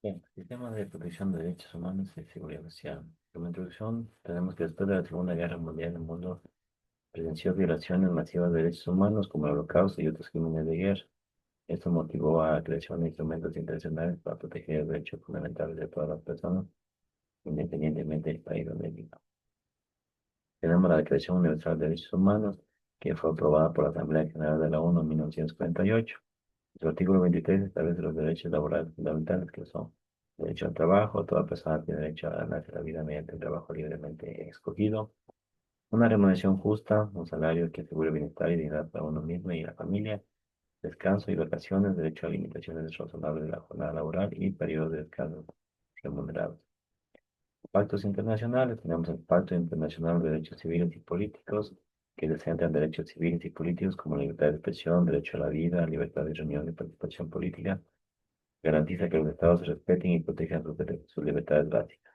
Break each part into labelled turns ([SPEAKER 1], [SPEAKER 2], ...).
[SPEAKER 1] Bien, sistema de protección de derechos humanos y seguridad social. Como introducción, tenemos que después de la Segunda Guerra Mundial, el mundo presenció violaciones masivas de derechos humanos como el Holocausto y otros crímenes de guerra. Esto motivó a la creación de instrumentos internacionales para proteger los derechos fundamentales de todas las personas, independientemente del país donde vivan. Tenemos la Declaración Universal de Derechos Humanos, que fue aprobada por la Asamblea General de la ONU en 1948. Su artículo 23 establece los derechos laborales fundamentales que son derecho al trabajo. Toda persona tiene derecho a ganarse la vida mediante el trabajo libremente escogido. Una remuneración justa, un salario que asegure bienestar y dignidad para uno mismo y la familia. Descanso y vacaciones, derecho a limitaciones razonables de la jornada laboral y periodos de descanso remunerados. Pactos internacionales, tenemos el Pacto Internacional de Derechos Civiles y Políticos, que se centra en derechos civiles y políticos como la libertad de expresión, derecho a la vida, libertad de reunión y participación política. Garantiza que los estados respeten y protejan sus libertades básicas.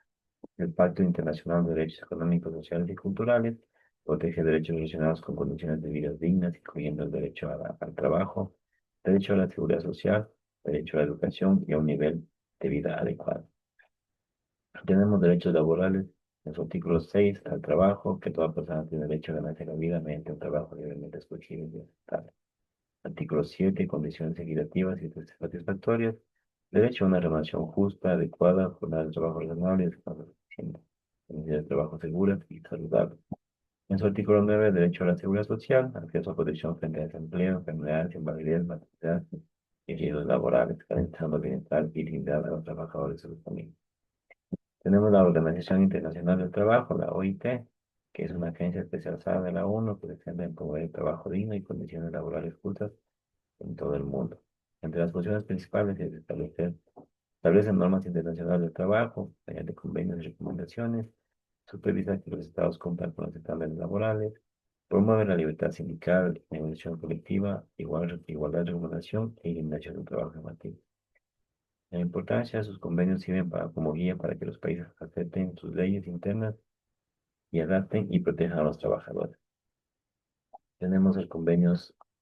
[SPEAKER 1] El Pacto Internacional de Derechos Económicos, Sociales y Culturales protege derechos relacionados con condiciones de vida dignas, incluyendo el derecho al trabajo, derecho a la seguridad social, derecho a la educación y a un nivel de vida adecuado. Tenemos derechos laborales en su artículo 6 al trabajo, que toda persona tiene derecho a ganarse la vida mediante un trabajo libremente escogido y aceptable. Artículo 7, condiciones equitativas y satisfactorias. Derecho a una remuneración justa, adecuada, jornada de trabajo razonable y descanso suficiente. Condiciones de trabajo seguras y saludables. En su artículo 9, derecho a la seguridad social, acceso a protección frente a desempleo, enfermedades, invalidez, maternidad y riesgos laborales, garantizando el bienestar y dignidad a los trabajadores y sus familias. Tenemos la Organización Internacional del Trabajo, la OIT, que es una agencia especializada de la ONU que se centra en promover el trabajo digno y condiciones laborales justas en todo el mundo. Entre las funciones principales es establecer normas internacionales del trabajo, mediante convenios y recomendaciones, supervisar que los estados cumplan con los estándares laborales, promover la libertad sindical, negociación colectiva, igualdad de remuneración e eliminación del trabajo infantil. La importancia de sus convenios sirven como guía para que los países acepten sus leyes internas y adapten y protejan a los trabajadores. Tenemos el convenio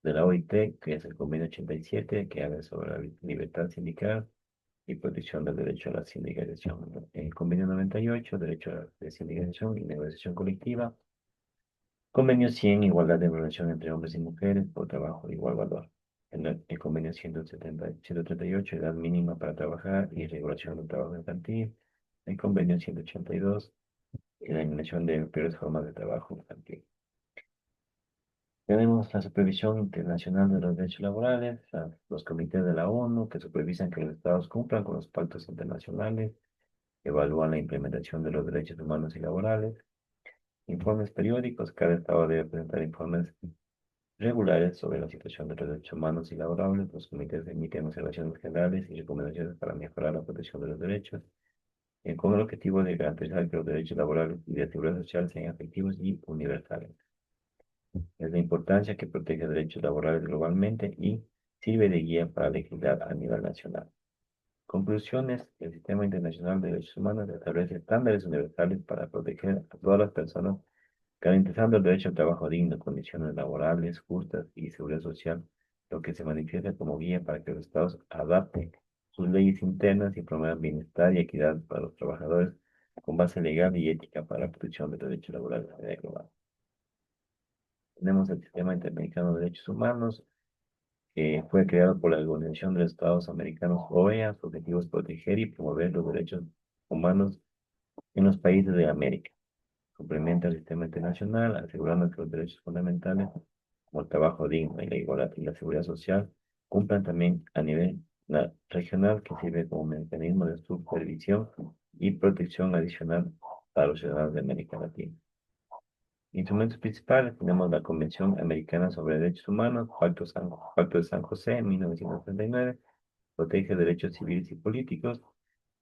[SPEAKER 1] de la OIT, que es el convenio 87, que habla sobre la libertad sindical y protección del derecho a la sindicalización. El convenio 98, derecho a la sindicalización y negociación colectiva. Convenio 100, igualdad de relación entre hombres y mujeres por trabajo de igual valor. El convenio 138, edad mínima para trabajar y regulación del trabajo infantil. El convenio 182, eliminación de peores formas de trabajo infantil. Tenemos la supervisión internacional de los derechos laborales, los comités de la ONU que supervisan que los estados cumplan con los pactos internacionales, evalúan la implementación de los derechos humanos y laborales, informes periódicos, cada estado debe presentar informes regulares sobre la situación de los derechos humanos y laborables. Los comités emiten observaciones generales y recomendaciones para mejorar la protección de los derechos, con el objetivo de garantizar que los derechos laborales y de seguridad social sean efectivos y universales. Es la importancia que protege derechos laborales globalmente y sirve de guía para la equidad a nivel nacional. Conclusiones: el Sistema Internacional de Derechos Humanos establece estándares universales para proteger a todas las personas, garantizando el derecho al trabajo digno, condiciones laborales justas y seguridad social, lo que se manifiesta como guía para que los estados adapten sus leyes internas y promuevan bienestar y equidad para los trabajadores con base legal y ética para la protección de los derechos laborales a nivel global. Tenemos el Sistema Interamericano de Derechos Humanos, que fue creado por la Organización de los Estados Americanos, OEA. Su objetivo es proteger y promover los derechos humanos en los países de América. Complementa el sistema internacional, asegurando que los derechos fundamentales, como el trabajo digno y la igualdad y la seguridad social, cumplan también a nivel regional, que sirve como mecanismo de supervisión y protección adicional para los ciudadanos de América Latina. Instrumentos principales: tenemos la Convención Americana sobre Derechos Humanos, Pacto de San José en 1939, protege derechos civiles y políticos,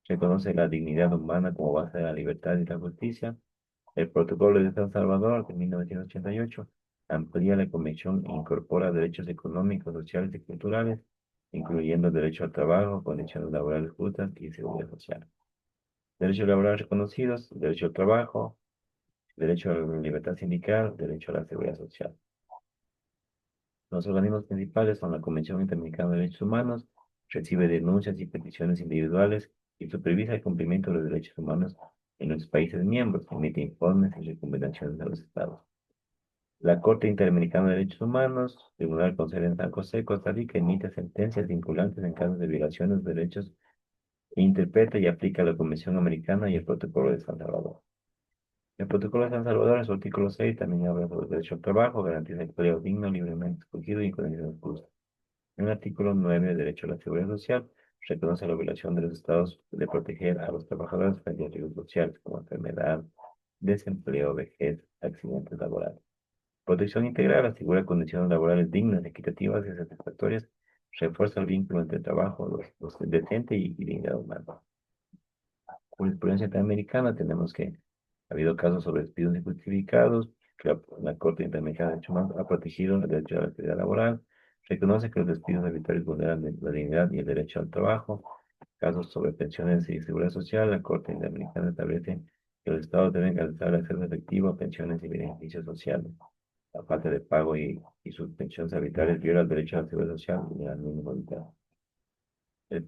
[SPEAKER 1] reconoce la dignidad humana como base de la libertad y la justicia. El Protocolo de San Salvador de 1988 amplía la Convención e incorpora derechos económicos, sociales y culturales, incluyendo derecho al trabajo, condiciones laborales justas y seguridad social. Derechos laborales reconocidos: derecho al trabajo, derecho a la libertad sindical, derecho a la seguridad social. Los organismos principales son la Convención Interamericana de Derechos Humanos, recibe denuncias y peticiones individuales y supervisa el cumplimiento de los derechos humanos en los países miembros, emite informes y recomendaciones a los estados. La Corte Interamericana de Derechos Humanos, Tribunal con sede en San José, Costa Rica, emite sentencias vinculantes en casos de violaciones de derechos e interpreta y aplica la Convención Americana y el Protocolo de San Salvador. El Protocolo de San Salvador, en su artículo 6, también habla sobre el derecho al trabajo, garantiza el empleo digno, libremente escogido y en condiciones justas. En el artículo 9, derecho a la seguridad social, reconoce la obligación de los estados de proteger a los trabajadores frente a riesgos sociales como enfermedad, desempleo, vejez, accidentes laborales. Protección integral asegura condiciones laborales dignas, equitativas y satisfactorias, refuerza el vínculo entre trabajo, los decente y dignidad humana. Jurisprudencia interamericana, tenemos que ha habido casos sobre despidos injustificados, que la Corte Interamericana de Derechos Humanos ha protegido el derecho a la actividad laboral, reconoce que los despidos arbitrarios vulneran la dignidad y el derecho al trabajo, casos sobre pensiones y seguridad social, la Corte Interamericana establece que los estados deben garantizar el acceso efectivo a pensiones y beneficios sociales. La falta de pago y suspensiones arbitrarias viola el derecho a la seguridad social y al mínimo vital. El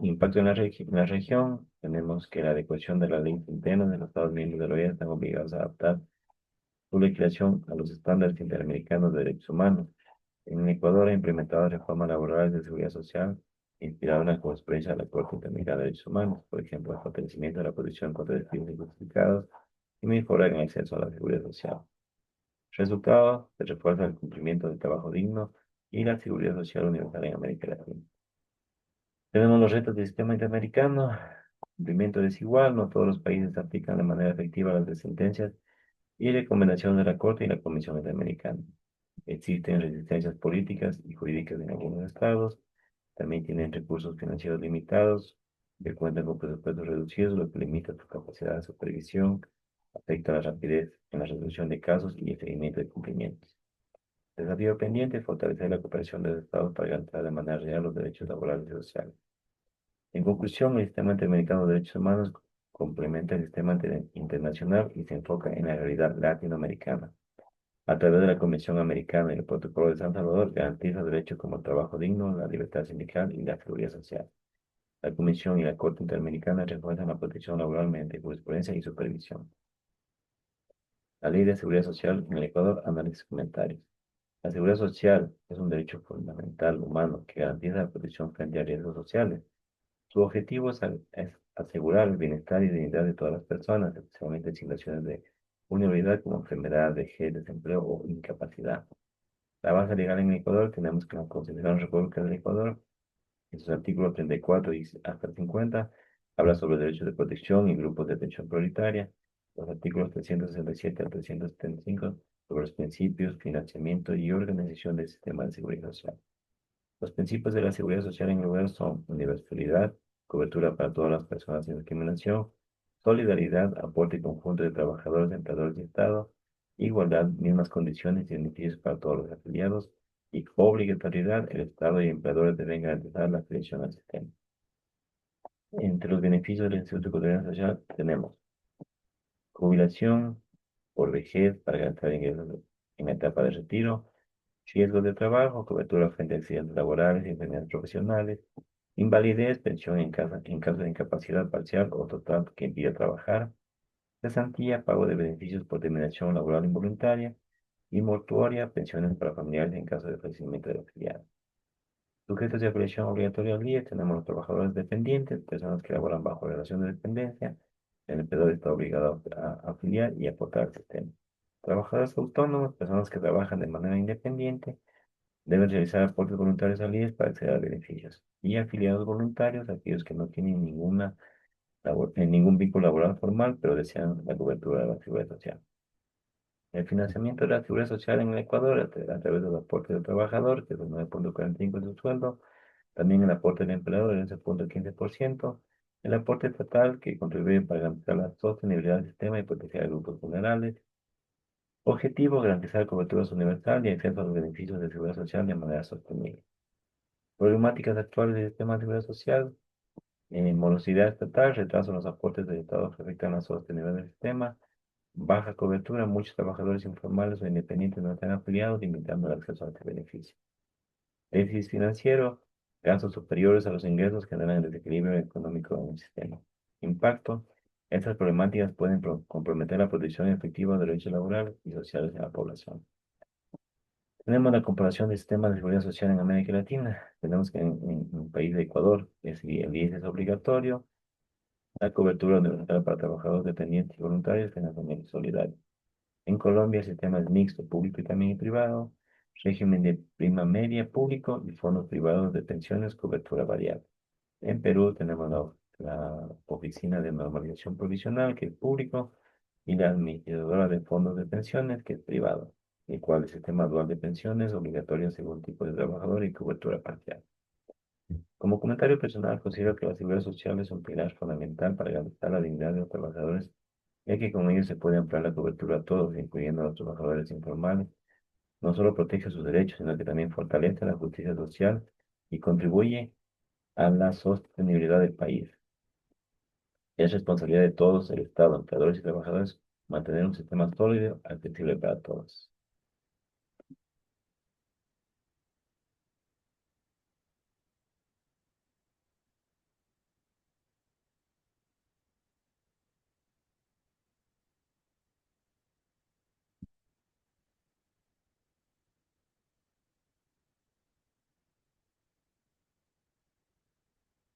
[SPEAKER 1] impacto en en la región, tenemos que la adecuación de la ley interna de los Estados miembros de la OEA están obligados a adaptar su legislación a los estándares interamericanos de derechos humanos. En Ecuador ha implementado reformas laborales de seguridad social inspiradas en la jurisprudencia de la Corte Interamericana de Derechos Humanos, por ejemplo, el fortalecimiento de la protección contra despidos injustificados y mejorar en el acceso a la seguridad social. Resultado, se refuerza el cumplimiento del trabajo digno y la seguridad social universal en América Latina. Tenemos los retos del sistema interamericano, cumplimiento desigual, no todos los países aplican de manera efectiva las sentencias y recomendaciones de la Corte y la Comisión Interamericana. Existen resistencias políticas y jurídicas en algunos estados, también tienen recursos financieros limitados, que cuentan con presupuestos reducidos, lo que limita su capacidad de supervisión, afecta la rapidez en la resolución de casos y el seguimiento de cumplimientos. Desafío pendiente, fortalecer la cooperación de los estados para garantizar de manera real los derechos laborales y sociales. En conclusión, el sistema interamericano de derechos humanos complementa el sistema internacional y se enfoca en la realidad latinoamericana. A través de la Convención Americana y el Protocolo de San Salvador, garantiza derechos como el trabajo digno, la libertad sindical y la seguridad social. La Comisión y la Corte Interamericana refuerzan la protección laboral mediante jurisprudencia y supervisión. La Ley de Seguridad Social en el Ecuador, análisis y comentarios. La seguridad social es un derecho fundamental humano que garantiza la protección frente a riesgos sociales. Su objetivo es asegurar el bienestar y dignidad de todas las personas, especialmente en situaciones de vulnerabilidad como enfermedad, vejez, desempleo o incapacidad. La base legal en Ecuador tenemos que la Constitución República del Ecuador, en sus artículos 34 y hasta 50, habla sobre derechos de protección y grupos de atención prioritaria. Los artículos 367 al 375 sobre los principios, financiamiento y organización del sistema de seguridad social. Los principios de la seguridad social en el lugar son universalidad, cobertura para todas las personas sin discriminación, solidaridad, aporte conjunto de trabajadores, empleadores y Estado, igualdad, mismas condiciones y beneficios para todos los afiliados, y obligatoriedad, el Estado y empleadores deben garantizar la afiliación al sistema. Entre los beneficios del Instituto de Coordinación Social tenemos jubilación por vejez para garantizar ingresos en la etapa de retiro, riesgos de trabajo, cobertura frente a accidentes laborales y enfermedades profesionales, invalidez, pensión en caso de incapacidad parcial o total que impida trabajar, cesantía, pago de beneficios por terminación laboral involuntaria, y mortuoria, pensiones para familiares en caso de fallecimiento del afiliado. Sujetos de afiliación obligatoria al IES, tenemos los trabajadores dependientes, personas que laboran bajo relación de dependencia, el empleador está obligado a afiliar y aportar al sistema. Trabajadores autónomos, personas que trabajan de manera independiente, deben realizar aportes voluntarios al IES para acceder a beneficios. Y afiliados voluntarios, aquellos que no tienen ningún vínculo laboral formal, pero desean la cobertura de la seguridad social. El financiamiento de la seguridad social en el Ecuador a través del aporte del trabajador, que es el 9.45 de su sueldo, también el aporte del empleador, el 11.15%, el aporte estatal, que contribuye para garantizar la sostenibilidad del sistema y proteger a grupos vulnerables. Objetivo, garantizar cobertura universal y acceso a los beneficios de seguridad social de manera sostenible. Problemáticas actuales del sistema de seguridad social, morosidad estatal, retraso en los aportes del Estado que afectan la sostenibilidad del sistema, baja cobertura, muchos trabajadores informales o independientes no están afiliados, limitando el acceso a este beneficio. Déficit financiero, Gastos superiores a los ingresos generan el desequilibrio económico en el sistema. Impacto. Estas problemáticas pueden comprometer la protección efectiva de derechos laborales y sociales de la población. Tenemos la comparación de sistemas de seguridad social en América Latina. Tenemos que en el país de Ecuador el IES es obligatorio, la cobertura universal para trabajadores dependientes y voluntarios financiamiento solidario. En Colombia el sistema es mixto, público y también privado, régimen de prima media público y fondos privados de pensiones, cobertura variable. En Perú tenemos la Oficina de Normalización Provisional, que es público, y la Administradora de Fondos de Pensiones, que es privado, el cual el sistema dual de pensiones obligatorio según tipo de trabajador y cobertura parcial. Como comentario personal, considero que la seguridad social es un pilar fundamental para garantizar la dignidad de los trabajadores, ya que con ello se puede ampliar la cobertura a todos, incluyendo a los trabajadores informales. No solo protege sus derechos, sino que también fortalece la justicia social y contribuye a la sostenibilidad del país. Es responsabilidad de todos, el Estado, empleadores y trabajadores, mantener un sistema sólido, accesible para todos.